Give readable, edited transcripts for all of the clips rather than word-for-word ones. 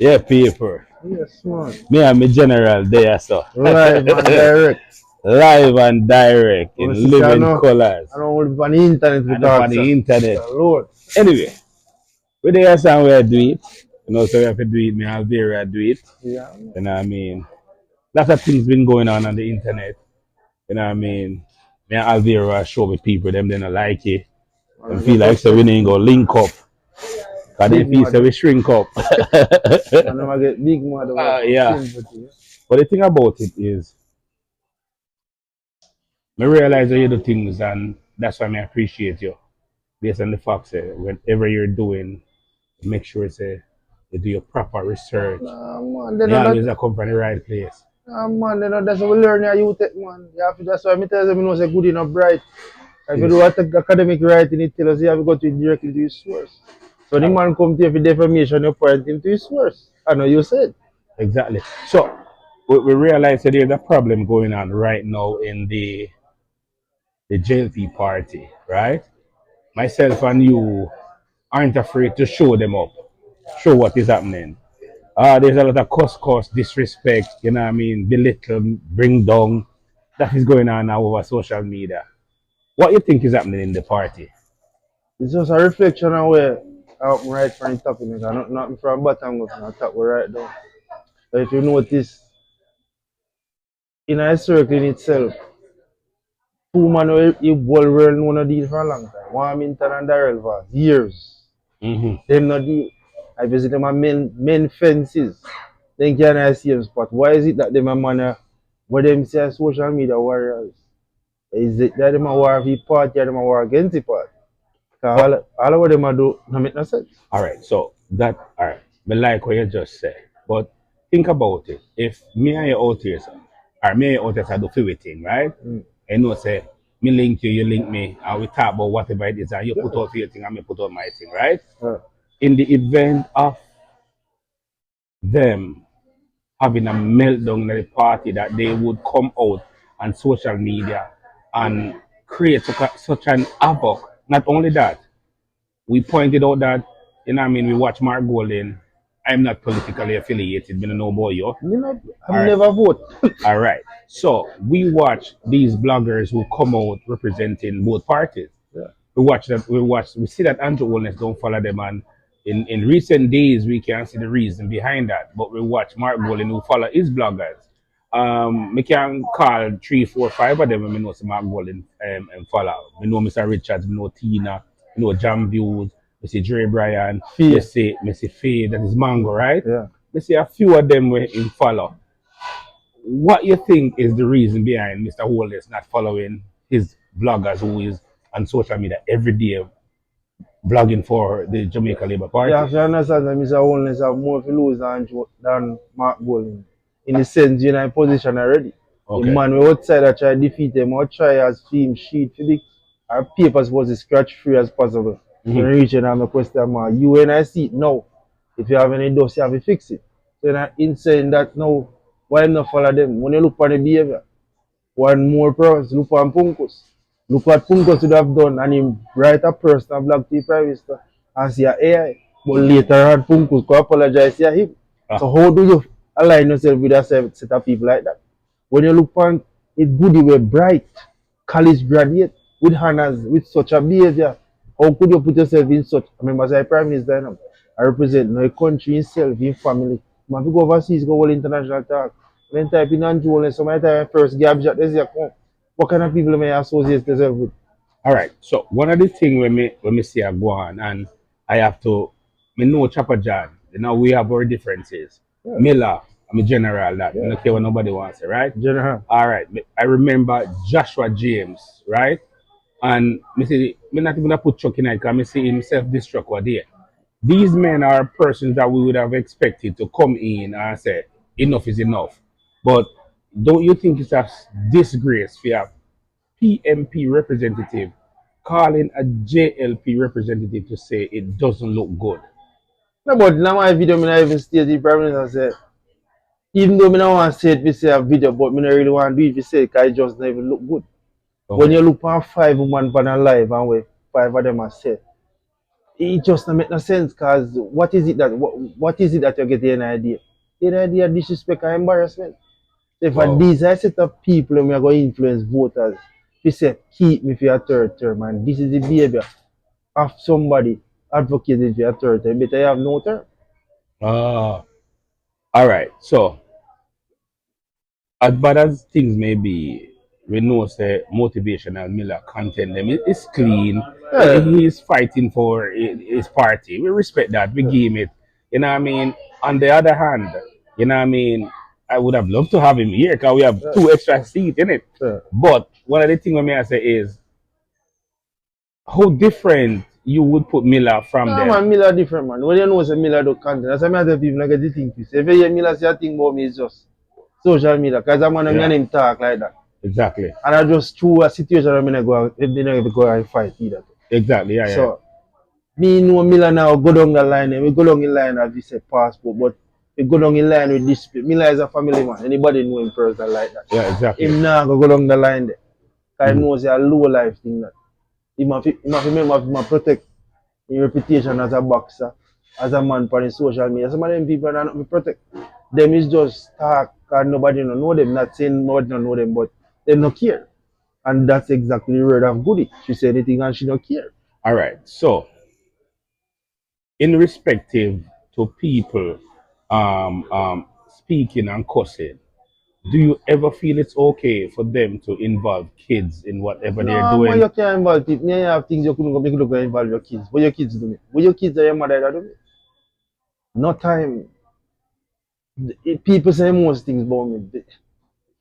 Yeah, paper. Yes, man. Me and my general there, so. Live and direct. Live and direct Wanna in see say living colors. I don't want on the internet we And up talk, on sir. the internet. Lord. Anyway, we there somewhere do it. You know, so we have to do it, me and Vera do it. Yeah. You know what I mean? Lots of things been going on the internet. You know what I mean? Me and Alvira show with people, them they don't like it. Them feel like so we ain't gonna link up. Cause they feel so we shrink up. I never get big mad Yeah. But the thing about it is, I realize that you do things and that's why I appreciate you. Based on the fact that whenever you're doing, make sure say you do your proper research. Man, You always come from the right place. man, that's what we learn your youth, man. You have to, that's why I tell them, you know, say good enough bright. If you do academic writing, it tells us you have to go to directly to his source. So the man come to you for defamation, you point him to his source. I know you said. Exactly. So we realize that there's a problem going on right now in the JLP party, right? Myself and you aren't afraid to show them up, show what is happening. There's a lot of cuss, disrespect, you know what I mean, belittle, bring down. That is going on now over social media. What you think is happening in the party? It's just a reflection of where I'm right from the top, you know, nothing from bottom go from the top, we're right down. So if you notice, in a circle in itself, two man who ball world know no deal for a long time. One Minton and Darrell for years. Mm-hmm. Them no deal. I visit them at men fences. Then can I see them spot. Why is it that them a man where them say social media warriors? Is it that them a war for party or them a war against the party? Cause all of what them a do no make no sense. Alright, so that alright. Me like what you just said. But think about it. If me and you out here, sir, or me and you out here, sir, do favorite thing, right? I know say me link you, you link me, and we talk about whatever it is, and you put out your thing and me put out my thing, right? In the event of them having a meltdown at the party that they would come out on social media and create such an havoc. Not only that, we pointed out that, you know what I mean, we watch Mark Golden. I'm not politically affiliated, but I know about you. You know, I never vote. All right. So we watch these bloggers who come out representing both parties. Yeah. We see that Andrew Holness don't follow them, and in recent days we can see the reason behind that. But we watch Mark Golden who follow his bloggers. We can call 3, 4, 5 of them and we know some Mark Golden and follow. We know Mr. Richards, we know Tina, we know Jam Views, we see Dre Bryan, we see Faye, that is Mango, right? Yeah. We see a few of them we in follow. What you think is the reason behind Mr. Holness not following his bloggers who is on social media every day blogging for the Jamaica Labour Party? Yeah, if you understand that Mr. Holness have more to lose than Mark Golden. In the sense, you're in a position already. Okay. The man we outside that try to defeat him or try as film sheet for the our paper supposed to scratch free as possible. So reaching out my question mark. You when I see it now, if you have any dust, you have to fix it. So in saying that now, why not follow them? When you look at the behavior, one more person, look at Punkus. Look what Punkus would have done and him write a personal blog to the Prime Minister and say AI. But later on Punkus could apologize to him. So how do you align yourself with a set of people like that? When you look on it good you were bright, college graduate, with honors, with such a behavior, how could you put yourself in such I remember as a Prime Minister now, I represent my country itself, in family. Man, if you go overseas, go all international talk. When type in Andrew Holness, so my time first gab shot, they say, what kind of people may I associate yourself with? All right. So one of the things when me see a go on, and I have to, me know Chopper John. You know we have our differences. Yeah. Miller, I'm a general that. Yeah. I don't care what nobody wants to say, right? General. All right. I remember Joshua James, right? And me see, me not even put Chuck in it because me see himself destruct what there. These men are persons that we would have expected to come in and say enough is enough. But don't you think it's a disgrace for a PMP representative calling a JLP representative to say it doesn't look good? No, but now my video, I even state the Prime Minister said, even though I don't want to say it, we say a video, but I don't really want to do it, we say it because it just don't even look good. Okay. When you look at 5 women on a live and where 5 of them are said, it just don't make no sense because what is it that you get an idea? An idea of disrespect and embarrassment. If a Wow. these are set of people and we are going to influence voters, we say keep me for your third term, and this is the behavior of somebody advocating for your third term, better you have no term. Ah, all right. So, as bad as things may be, we know say motivational Miller content them is clean. Yeah, He is fighting for his party. We respect that. We yeah, give him it. You know what I mean? On the other hand, you know what I mean? I would have loved to have him here because we have yeah, two extra seats in it. yeah. But one of the things I say is how different you would put Miller from No them. man, Miller different man. When you know say Miller do content, that's why I tell people like get the thing to say. If you hear Miller say a thing about me, it's just social media. Because I'm gonna me and Yeah, him talk like that. exactly. And I just through a situation I'm gonna go and fight either. Exactly. Yeah, yeah. So me know Miller now go down the line and we go down the line as we say passport, but we go down the line with this. Miller is a family man. Anybody know him person like that. Yeah, exactly. Him now go down the line there. Cause he Mhm. knows it's a low life thing that. He must remember to protect his reputation as a boxer, as a man for the social media. Some of them people are not protect. Them is just talk and nobody don't know them. Not saying nobody don't know them, but they don't care. And that's exactly the word of Goody. She said anything and she don't care. All right. So, in respective to people speaking and cussing, do you ever feel it's okay for them to involve kids in whatever they're No, man, doing? you can't involve it. Me, I have things you couldn't go make you go involve your kids. What your kids do me? What your kids are your mother that do me? No time. People say most things about me.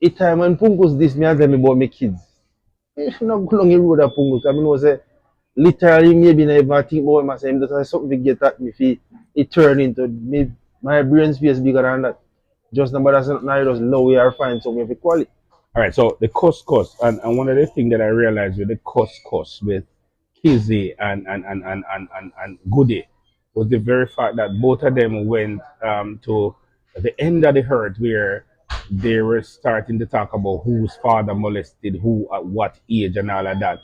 A time when Pungus this me and tell me about my kids. If you not go along the road of Pungus, I mean, was say literally maybe never think about myself. That's something to get at me. If it turn into me, my brain space bigger than that. Just number that's not now just low we are find something for quality. All right, so the cost, and one of the things that I realized with the cost with Kizzy and Goody was the very fact that both of them went to the end of the herd where they were starting to talk about whose father molested who at what age and all of that.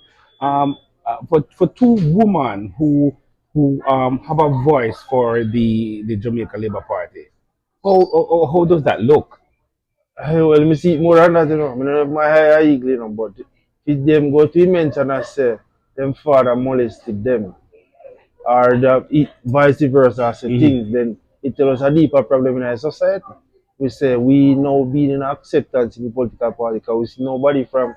For two women who have a voice for the Jamaica Labour Party, how does that look? Well, me see it more than that, you know. I mean, my high eagle, you know, but if them go to mention and say them father molested them, or vice versa, say Mhm. things, then it tells us a deeper problem in our society. We say we now being in acceptance in the political party because we see nobody from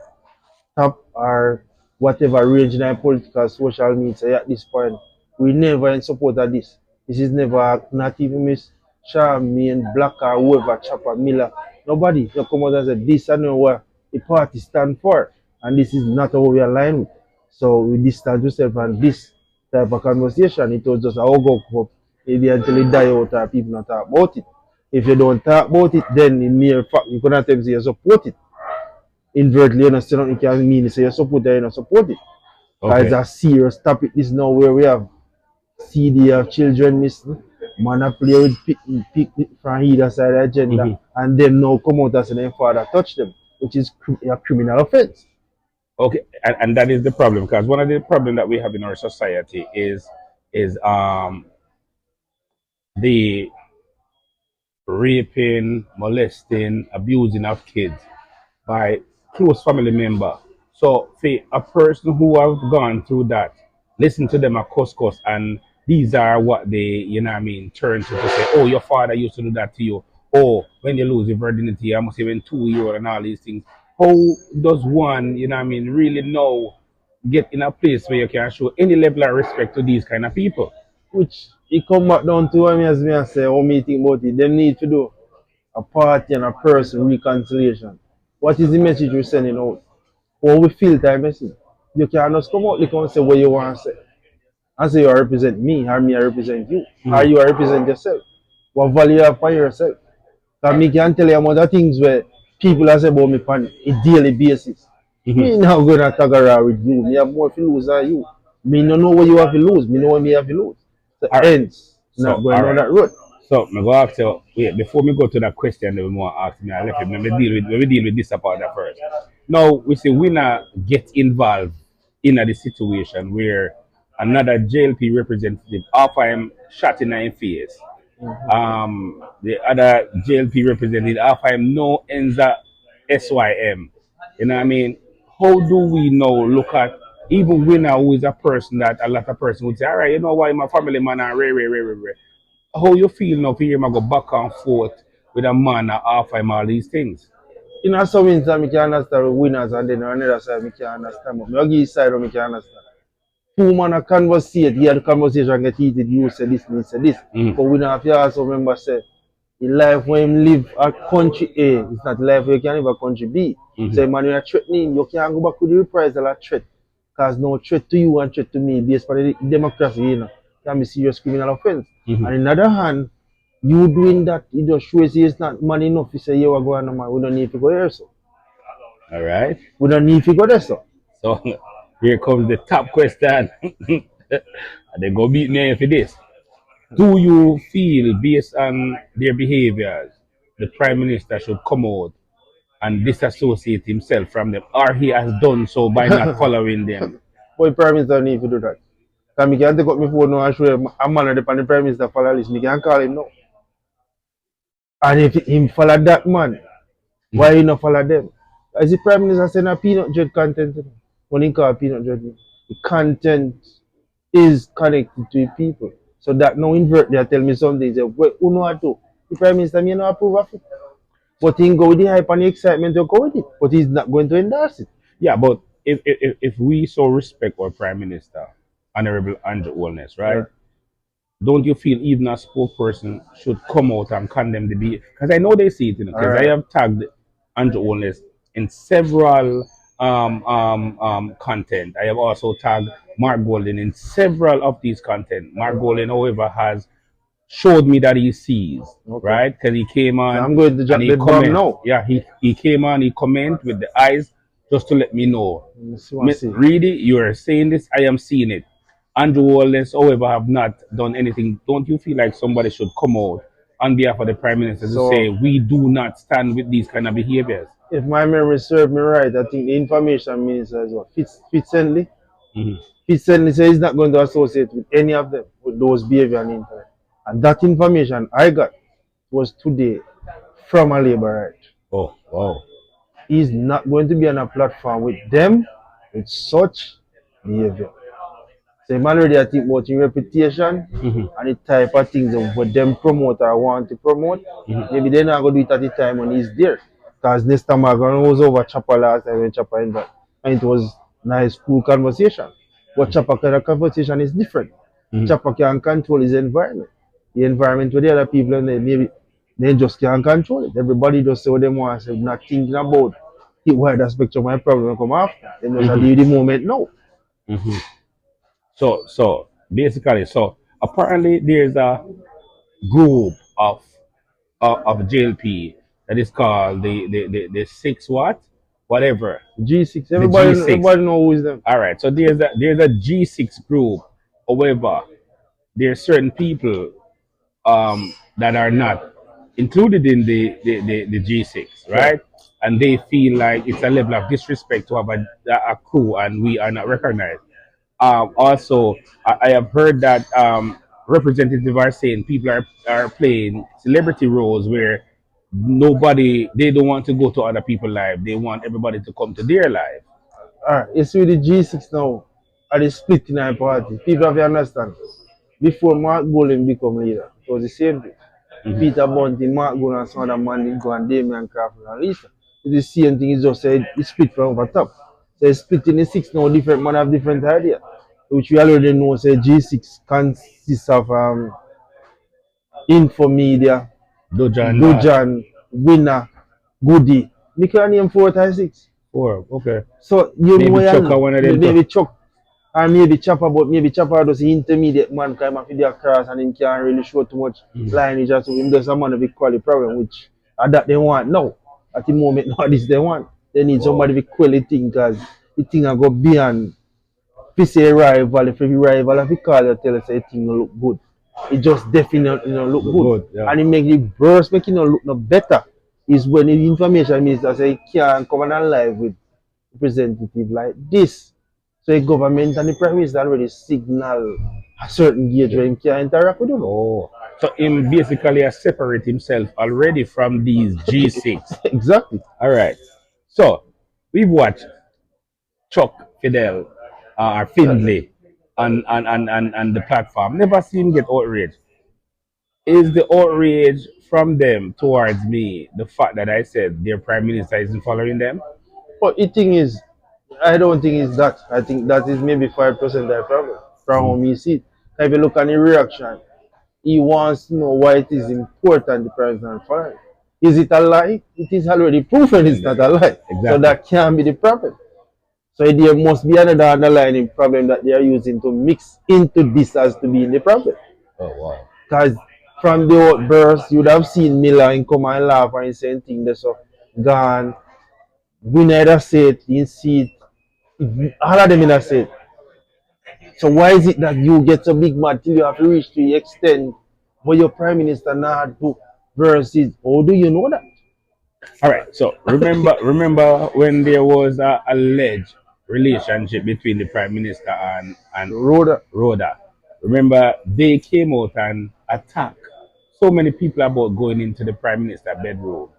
top or whatever range in our political social media say at this point. We never in support of this. This is never not even Miss Charmaine, Black or whoever, Chopper, Miller. Nobody you come out and say this and know what the party stand for. And this is not what we align with. So we distance yourself and this type of conversation. It was just a hug up maybe until it die out or people not talk about it. If you don't talk about it, then in mere fact you cannot tell me you support it. Invertly, you know, still not can mean say you support it, you know, support it. Because it's Okay. a serious topic. This now where we have CD of children missing, man a play with pick from either side of the agenda, Mhm. and them now come out and say their father touch them, which is a criminal offense. Okay, and that is the problem because one of the problem that we have in our society is the raping, molesting, abusing of kids by close family member. So for a person who have gone through that, listen to them at cuss and these are what they, you know what I mean, turn to say, oh, your father used to do that to you. Oh, when you lose your virginity, I must even 2 year old and all these things. How does one, you know what I mean, really know, get in a place where you can show any level of respect to these kind of people? Which it come back down to me as me I say, how me think about it. Them need to do a party and a person reconciliation. What is the message we're sending out? How we feel that message. You can just come out and say what you want to say. And say you represent me, or me I represent you, or Mhm. you represent yourself. What value you have for yourself? Because me can tell you amount of things where people are saying about me on a daily basis. Mhm. Me not going to talk around with you. Me have more to lose than you. Me no know what you have to lose. Me know what me have to lose. So All right. hence, not So, going all down right. that road. So, me go ask you, wait, before me go to that question that we want to ask me, I left it. Let me deal with this about that first. Now, we say we not get involved in a the situation where another JLP representative offer him shot in his face. The other JLP representative offer him no Enza SYM. You know what I mean? How do we now look at even winner who is a person that a lot of person would say, all right, you know why my family man and rare. How you feel now for him to go back and forth with a man that offer him all these things? In some instance, I can understand the winners, and then on the other side, I can understand. But I give you side, I can understand. Two man a conversate, he had a conversation get heated, you say this, me say this. But we don't have to also remember say in life when him live a country A, it's not life where you can live a country B. So man when you're threatening, you can't go back with the reprisal of threat. Because no threat to you and threat to me based on the democracy, you know, can be serious criminal offense. And on the other hand, you doing that, it just shows you it's not man enough to say you are going on, man. We don't need to go there, so. All right. We don't need to go there, so. So here comes the top question. They go beat me for this. Do you feel, based on their behaviors, the Prime Minister should come out and disassociate himself from them, or he has done so by not following them? Boy, Prime Minister need to do that. Because I can take up my phone now and show him a man on the Prime Minister follow list. I can call him now. And if him follow that man, why he not follow them? As the Prime Minister saying a peanut dread content, when he call peanut dread, the content is connected to the people. So that now invert there tell me something, say, well, who know what to? The Prime Minister may not approve of it. But he go with the hype and the excitement to go with it. But he's not going to endorse it. Yeah, but if we so respect our Prime Minister, Honorable Andrew Holness, right? Yeah. Don't you feel even a spokesperson should come out and condemn the behavior? Because I know they see it, you know, because I have tagged Andrew Holness in several content. I have also tagged Mark Golden in several of these content. Mark Golden, however, has showed me that he sees, right? Because he came on. So I'm going to jump the bomb now. Yeah, he came on, he comment with the eyes just to let me know. Really, you are saying this, I am seeing it. Andrew Wallace, however, have not done anything. Don't you feel like somebody should come out on behalf of the Prime Minister to say we do not stand with these kind of behaviors? If my memory serves me right, I think the information minister is what Fitzendley. Fitzendley says he's not going to associate with any of them with those behavior on the internet. And that information I got was today from a labor right. Oh, wow. He's not going to be on a platform with them with such behavior. So I'm already I think about your reputation and the type of things of what them promote or want to promote. Maybe they're not going to do it at the time when he's there. Because Nesta Morgan was over Chopper last time when Chopper in that. And it was nice, cool conversation. But Chopper kind of conversation is different. Chopper can control his environment. The environment with the other people and maybe they just can't control it. Everybody just say what they want, so not thinking about the wider spectrum of my problem come after. They just leave the moment now. So basically, so apparently there's a group of JLP that is called the six what? Whatever. G6. Everybody know who is them. Alright, so there's a G6 group. However, there are certain people that are not included in the G6, right? And they feel like it's a level of disrespect to have a crew and we are not recognized. Also, I have heard that representatives are saying people are playing celebrity roles where they don't want to go to other people's lives. They want everybody to come to their life. Alright, it's with the G6 now. At the split in our party. People have to understand. Before Mark Golden become leader, it was the same thing. Peter Bunty, Mark Golden, and some other man did go and Damian Crawford and Lisa. It's the same thing, it's just said it's split from over top. So it's split in the six now, different man have different ideas. Which we already know say G6 consists of Infomedia, Dujan, Winner, Goody. We can name 4 or 6. 4, okay. So you know maybe Chuck or maybe Chopper, but maybe Chopper does the intermediate man kind of video across and him can't really show too much lineage or so him does a man of equality problem, which at that they want now. At the moment now this they want. They need somebody to quality thing because the thing will go beyond. If you say rival, if you rival, if you call it, tell us the thing will look good. It just definitely look good. Yeah. And it make the burst make it look no better. Is when the information minister say he can't come on live with representative like this. So So the government and the Prime Minister already signal a certain gauge where he can interact with you. Oh, so him basically has separate himself already from these G6. Exactly. All right. So we've watched Chuck Fidel or Findlay on the platform. Never seen him get outraged. Is the outrage from them towards me the fact that I said their prime minister isn't following them? But the thing is, I don't think it's that. I think that is maybe 5% of the problem from how me see it. If you look at the reaction, he wants to know why it is important the president following. Is it a lie? It is already proven it's not a lie. Exactly. So that can't be the problem. So there must be another underlying problem that they are using to mix into this as to be the problem. Oh wow. Because from the outburst, you would have seen Miller and come and laugh and saying things that's so gone. We neither say it, he see it. All of them in a say it. So why is it that you get so big mad till you have to reach to the extent where your prime minister not do versus how do you know that? All right. So remember when there was a alleged relationship between the prime minister and Rhoda. Rhoda. Remember they came out and attacked so many people about going into the prime minister bedroom.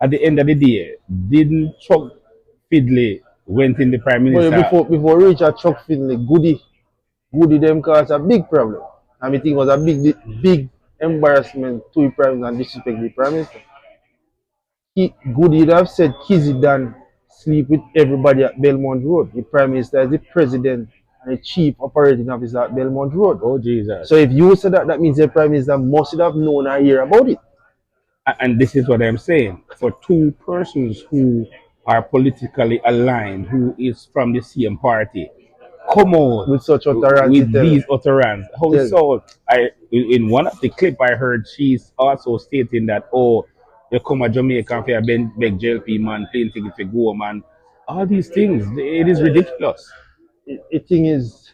At the end of the day, didn't Chuck Fidley went in the prime But minister? before Richard Chuck Finley, Goody them cause a big problem. And I think it was a big embarrassment to the prime minister and disrespect the prime minister. Goody would have said Kizzy Dan sleep with everybody at Belmont Road. The prime minister is the president and the chief operating officer at Belmont Road. Oh Jesus! So if you say that, that means the prime minister must have known or hear about it. And this is what I'm saying. For two persons who are politically aligned, who is from the same party, come out With such utterance, with these utterance. How so? In one of the clip I heard, she's also stating that you come to Jamaica and you beg JLP man, plane ticket for go man. All these things, it is ridiculous. The thing is,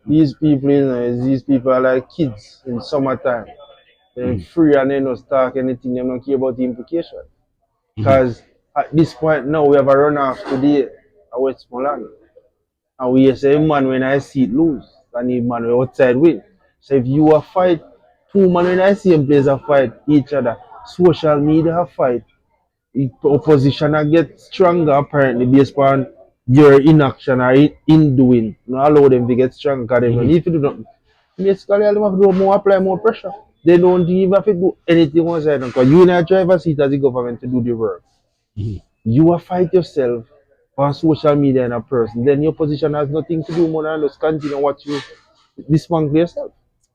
these people, these people are like kids in summertime. They're free and they don't talk anything, they don't care about the implication. Because at this point now, we have a runoff today at Westmoreland. And we say, man, when I see it lose, and the man outside win. So if you a fight, two man when I see them players a fight each other, social media a fight, the opposition a get stronger apparently based on your inaction or in doing. Not allow them to get stronger because they don't need to do nothing. Basically, all them have to do more apply more pressure. They don't even have to do anything one side because you in a driver's seat as the government to do the work. You will fight yourself on social media and a person, then your position has nothing to do more than just continue what you dismantle yourself.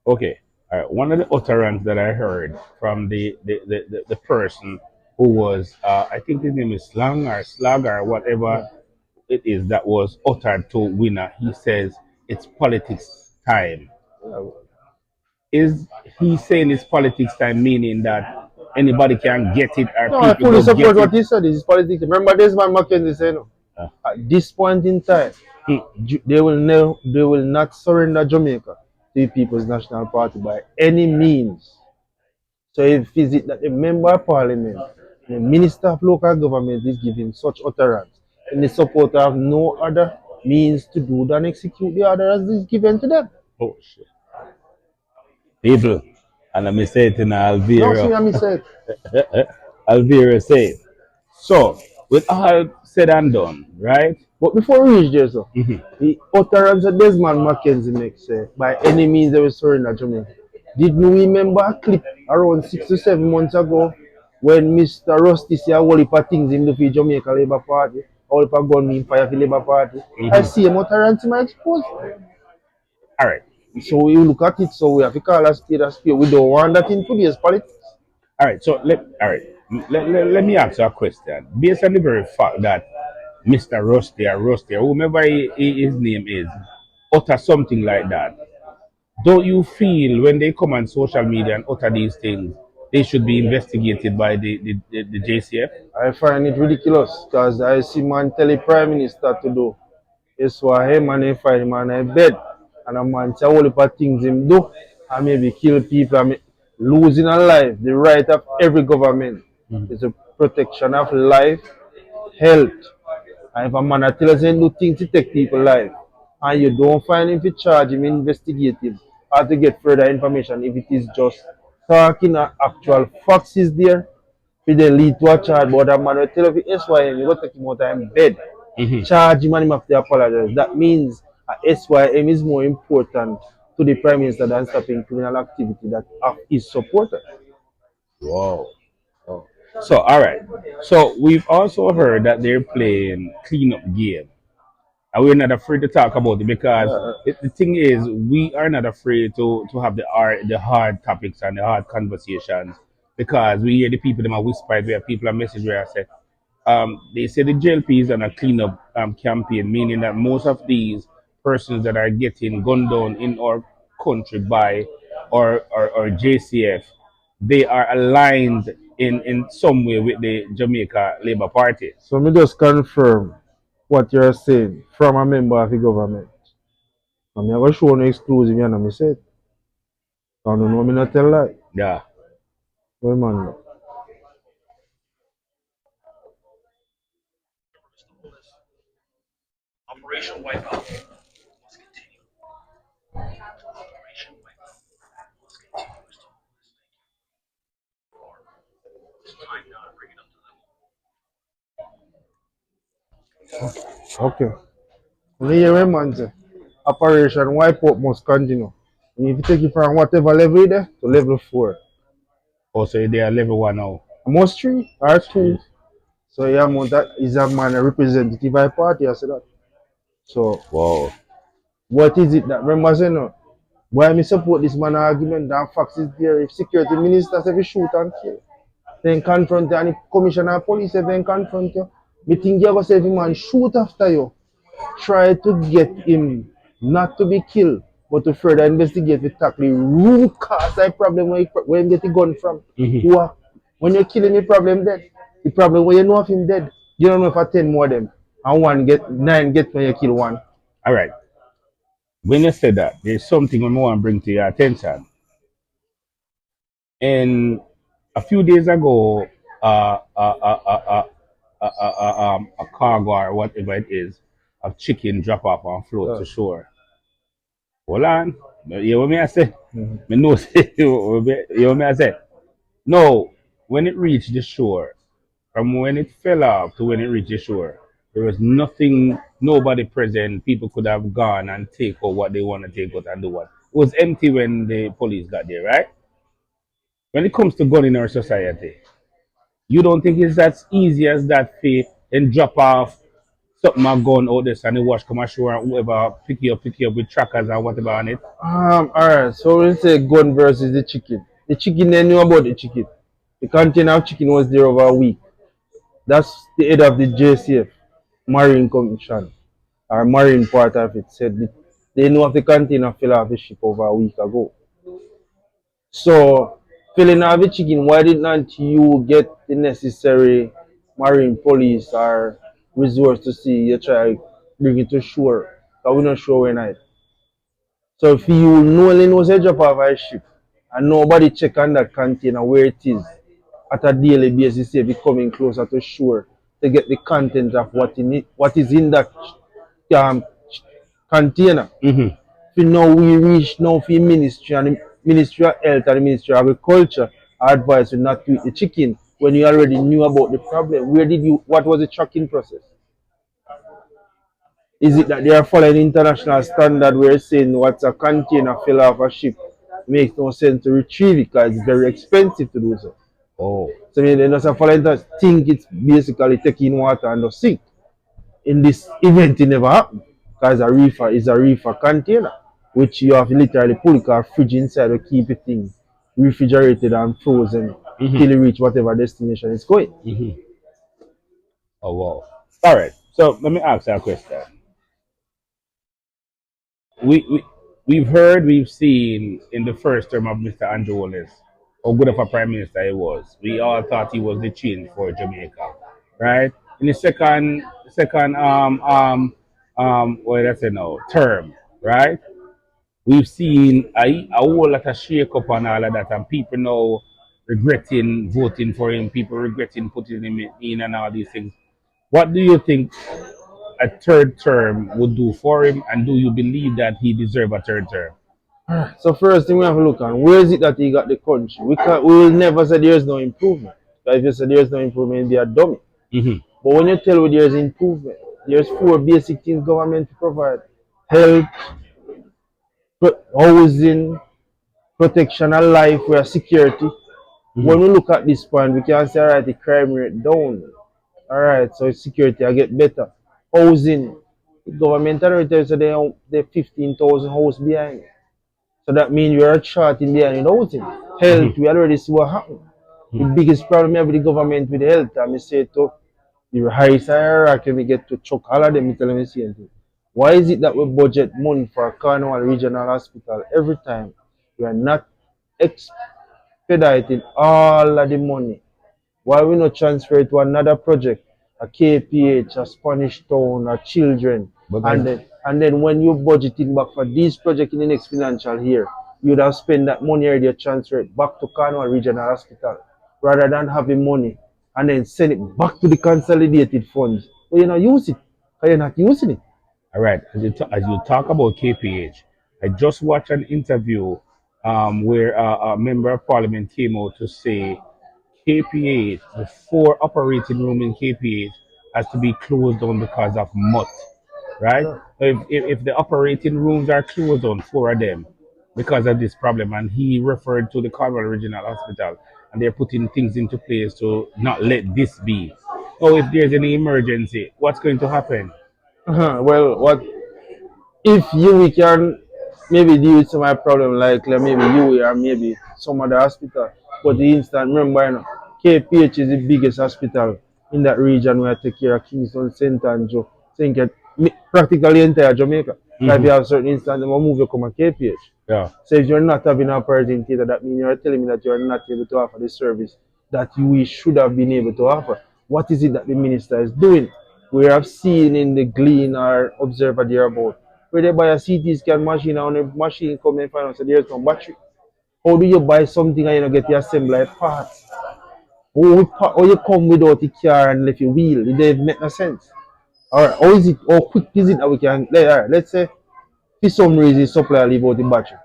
Okay. All right. One of the utterance that I heard from the person who was, I think his name is Slang or Slug or whatever it is that was uttered to Winner. He says it's politics time. Is he saying it's politics time, meaning that anybody can get it or No, I people fully go get support what it? he said. This is politics. Remember, this man Mackenzie said, no. Uh, At this point in time, they will not surrender Jamaica to the People's National Party by any means. So if is it that the member of parliament, the minister of local government is giving such utterance, and the supporter have no other means to do than execute the order as is given to them. oh shit. People, and let me say it in No, see, Alvaro. let me say it. Alvaro said. So, with all said and done, right? But before we reach there, so, the utterance that Desmond Mackenzie makes, by any means they will surrender Jamaica. Did you remember a clip around 6 to 7 months ago when Mr. Rusty said all heap of things in the Jamaica Labour Party, all heap of gun mean fire for Labour Party? I see him utterance in my expose. All right. So we look at it, so we have to call a spade a spade. We don't want that in today's politics. All right. So let me ask you a question. Based on the very fact that Mr. Rusty or whomever his name is, utter something like that, don't you feel when they come on social media and utter these things, they should be investigated by the JCF? I find it ridiculous because I see man tell the Prime Minister to do. It's why him and he find him on a bed and a man say all the things him do and maybe kill people and losing a life. The right of every government is the protection of life, health, And if a man a tell us he do things to take people life, and you don't find him to charge him, investigate him, or to get further information, if it is just talking and actual facts is there, it then lead to a charge. But a man will tell you SYM, you go take him out of him bed, charge him and him have to apologize. That means a SYM is more important to the Prime Minister than stopping criminal activity that is supported. Wow. Oh. So, all right. So, we've also heard that they're playing cleanup game. And we're not afraid to talk about it because the thing is, we are not afraid to have the hard topics and the hard conversations because we hear the people them are whisper, we have people are message where I say, they say the JLP is on a cleanup campaign, meaning that most of these persons that are getting gunned down in our country by or JCF, they are aligned in some way with the Jamaica Labour Party. So me just confirm what you're saying from a member of the government. I'm going to show no exclusive and I said. I don't know me not tell lie. Yeah. Well, man. Okay. When you hear a man say, Operation Wipeout must continue. You need to take it from whatever level there to level 4. Also, they are level 1 now. Almost 3 or 2. So yeah, man, that is a man a representative by party, I said that. So Wow. what is it that remember saying no? Why me support this man argument that facts is there if security ministers if you shoot and kill. Then confront you and the commissioner of police if then confront you. Me think you go say if man shoot after you. Try to get him not to be killed, but to further investigate with tackle the root cause of the problem where he get the gun from. When you're killing the problem dead. The problem where you know of him dead. You don't know if I 10 more them. And 9 get when you kill one. All right. When you say that, there's something I want to bring to your attention. And a few days ago, a cargo or whatever it is of chicken drop off and float to shore. Hold on. You hear what me I say? Me know say you hear what me I say? No, when it reached the shore, from when it fell off to when it reached the shore, there was nothing, nobody present. People could have gone and take out what they want to take out and do what. It was empty when the police got there, right? When it comes to gun in our society, you don't think it's as easy as that for and drop off something a gun out this and the wash come ashore and whoever pick you up with trackers and whatever on it. Alright, so we say gun versus the chicken. The chicken they knew about the chicken. The container of chicken was there over a week. That's the head of the JCF, Marine Commission, or Marine part of it, said they know of the container fell off the ship over a week ago. So, filling off the chicken, why did not you get the necessary Marine police or resource to see you try bring it to shore? Because we're not sure when I. So if you only knows a drop off a ship and nobody check on that container where it is at a daily basis, if it coming closer to shore to get the content of what is in that um, container. If now we reach now for ministry and the Ministry of Health and the Ministry of Agriculture advise you not to eat the chicken when you already knew about the problem. What was the tracking process? Is it that they are following international standard where it's saying what's a container fell off a ship makes no sense to retrieve it because it's very expensive to do so. Oh. So they just follow that think it's basically taking water and just sink. In this event it never happened because a reefer is a reefer container which you have to literally pull a fridge inside to keep it things refrigerated and frozen till you reach whatever destination it's going. Oh wow. All right. So let me ask you a question. We we've heard, we've seen in the first term of Mr. Andrew Holness how good of a prime minister he was. We all thought he was the change for Jamaica, right? In the second what did I say now term, right? We've seen a whole lot of shake up and all of that, and people now regretting voting for him, people regretting putting him in and all these things. What do you think a third term would do for him, and do you believe that he deserves a third term? So first thing we have to look on, where is it that he got the country? We will never say there is no improvement. Because if you say there is no improvement, you'll be a dummy. Mm-hmm. But when you tell me there is improvement, there's four basic things government provide: health, housing, protection and life, where security. Mm-hmm. When we look at this point, we can say, all right, the crime rate down. All right, so security I get better. Housing, the government already tells you they 15,000 house behind. So that means you're a short in behind in housing. Health, we already see what happened. The biggest problem with the government with health, I say to the highest hierarchy, we get to choke all of them, me tell them the same thing. Why is it that we budget money for a Cornwall Regional Hospital every time we are not expediting all of the money? Why we not transfer it to another project, a KPH, a Spanish Town, a Children, But and then when you budgeting back for this project in the next financial year, you'd have spent that money already transfer it back to Cornwall Regional Hospital rather than having money and then send it back to the consolidated funds. But you not use it, because you're not using it. all right, as you talk about KPH, I just watched an interview where a member of parliament came out to say KPH, the four operating room in KPH, has to be closed down because of mud, right? Yeah. If the operating rooms are closed down, four of them, because of this problem, and he referred to the Cornwall Regional Hospital, and they're putting things into place to not let this be. Oh, if there's any emergency, what's going to happen? Well, what if you can maybe deal with some of the problem like maybe you or maybe some other hospital. But the instant remember KPH is the biggest hospital in that region where I take care of Kingston, St. Andrew, St. Kitts, practically entire Jamaica. Like if you have certain instance, they will move you come to KPH. Yeah. So if you're not having an operating theater, that means you're telling me that you're not able to offer the service that you should have been able to offer. What is it that the minister is doing? We have seen in the Glean or Observer there about where they buy a CT scan machine and the machine come and find out so there's no battery. How do you buy something and you don't get the assembly parts? Or you come without the car and left your wheel? It doesn't make no sense. Alright, how is it, how quick is it that we can, let's say, for some reason, supply leave out the battery.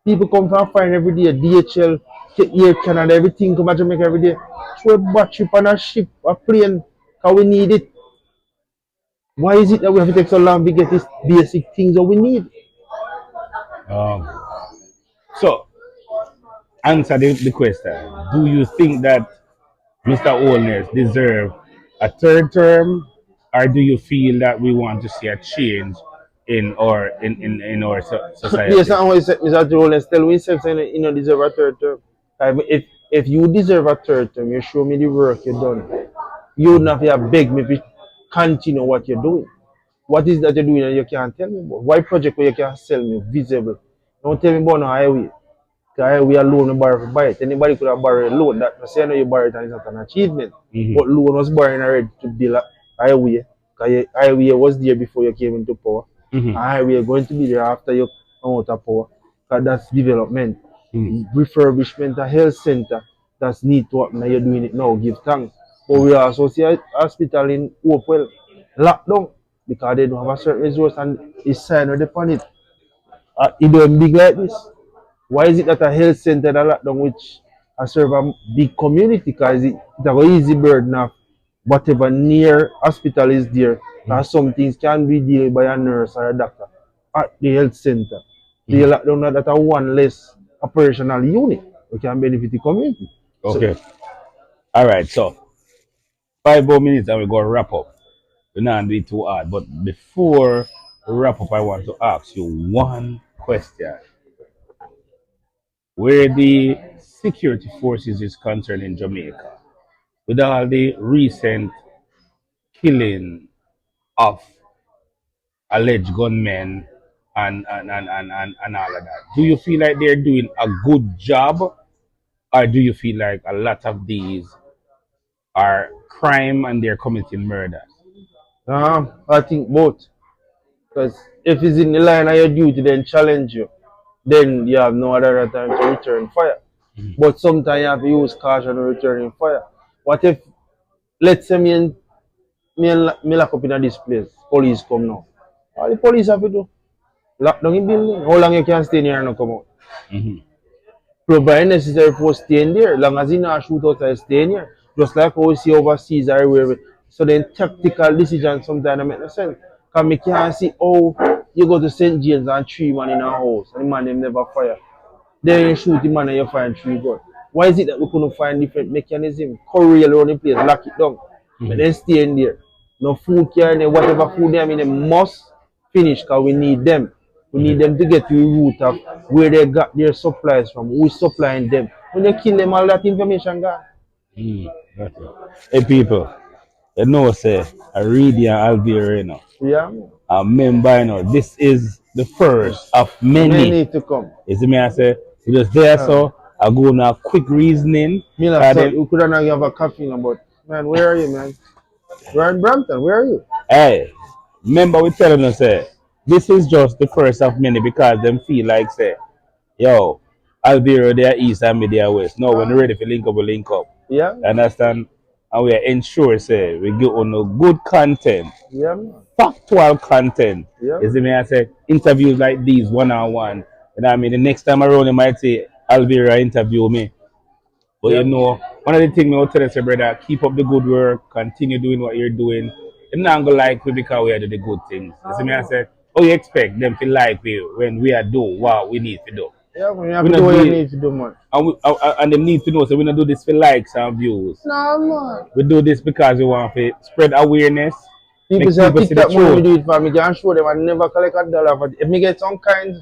People come from foreign every day, DHL, Air Canada, everything come to Jamaica every day. Throw a battery on a ship, a plane, because we need it. Why is it that we have to take so long to get these basic things that we need? Um, so, answer the question. Do you think that Mr. Holness deserve a third term, or do you feel that we want to see a change in our Yes, society? and what Mr. Jones tell me himself saying you don't deserve a third term. If you deserve a third term, you show me the work you done. You wouldn't have to beg me to continue what you're doing. What is that you're doing and you can't tell me about? Why project where you can sell me visible? Don't tell me about no highway. The highway alone you borrow to buy it. Anybody could have borrowed a loan. That say I know you borrow it and it's not an achievement. But loan was borrowing already to build a highway. Because highway was there before you came into power. Mm-hmm. And highway going to be there after you come out of power. Because that's development. Refurbishment of health center that's need to happen and you're doing it now. Give thanks. But we also see a hospital in Hopewell locked down because they don't have a certain resource and it's signed with upon it. It don't big like this. Why is it that a health center that locked down which I serve a big community? Because it's a easy burden of whatever near hospital is there. Because some things can be dealt by a nurse or a doctor at the health center. They lock down that a one less operational unit which can benefit the community. Okay. All right. So 5 more minutes and we're going to wrap up. We're not be too hard. But before we wrap up, I want to ask you one question. Where the security forces is concerned in Jamaica, with all the recent killing of alleged gunmen and all of that, do you feel like they're doing a good job, or do you feel like a lot of these are crime and they're committing murder? I think both. Because if it's in the line of your duty, then challenge you. Then you have no other time to return fire. But sometimes you have to use caution in returning fire. What if, let's say me lock up in this place. Police come now. All the police have to do. Lock down the building. How long you can stay in here and not come out? Provide necessary for staying there. Long as you not shoot out and stay in here. Just like how we see overseas everywhere. So then tactical decisions sometimes make no sense. Because me can't see how you go to St. James and 3 man in a house and the man them never fire. Then you shoot the man and you find 3 guns. Why is it that we couldn't find different mechanism? Corral around the place, lock it down. But then stay in there. No food carrying, whatever food they have in them must finish because we need them. We need them to get to the root of where they got their supplies from, who is supplying them. When you kill them, all that information gone. That's it. Hey people, you know say I read your Alvaroe, you know. Yeah. I remember, you know, this is the first of many. Many to come. You see me, I say, we just there, so I go on a quick reasoning. Me like, so, you could not have a coffee now, but man, where are you, man? We're in Brampton, where are you? Hey, remember we telling us, say, this is just the first of many because them feel like, say, yo, Alvaroe, they are east and me, they are west. No, when we're ready for link up, we link up. Yeah. You understand? And we are ensure, say, we get on a good content. Yeah. Factual content. Yeah. You see me, I say, interviews like these, one-on-one. You know what I mean? The next time around, you might say, Alvaroe interview me. But you know, one of the things I will tell you, brother, keep up the good work, continue doing what you're doing. You're not going to like me because we are doing the good things. You see me, I say, oh, you expect them to like me when we are doing what we need to do. Yeah, we have to do what you need to do, man. And they need to know, so we don't do this for likes and views. No, man. We do this because we want to spread awareness. People say TikTok money we do it for me, can show them I never collect $1 for it. If me get some kind,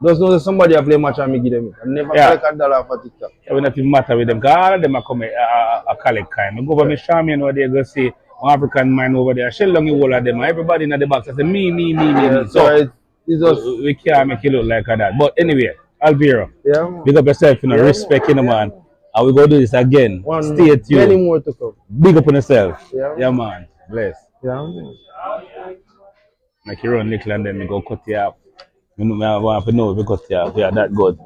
just know that somebody a play match and me give them it. I never collect $1 for TikTok. Yeah, we not even matter with them, because all of them are coming a collect kind. I go over my Charmian over there, go see one African man over there, shell down the whole of them, everybody in the box, I say me. Yeah, so it's just, we can't make it look like that. But anyway, Alvaroe, yeah, big up yourself, you know, respect, you know, man. And we go do this again. Stay tuned. Many more to come. Big up on yourself. Yeah, man. Bless. Yeah, man. Like you run little and then we go cut you off. I want to know if we cut you off. Yeah, that good.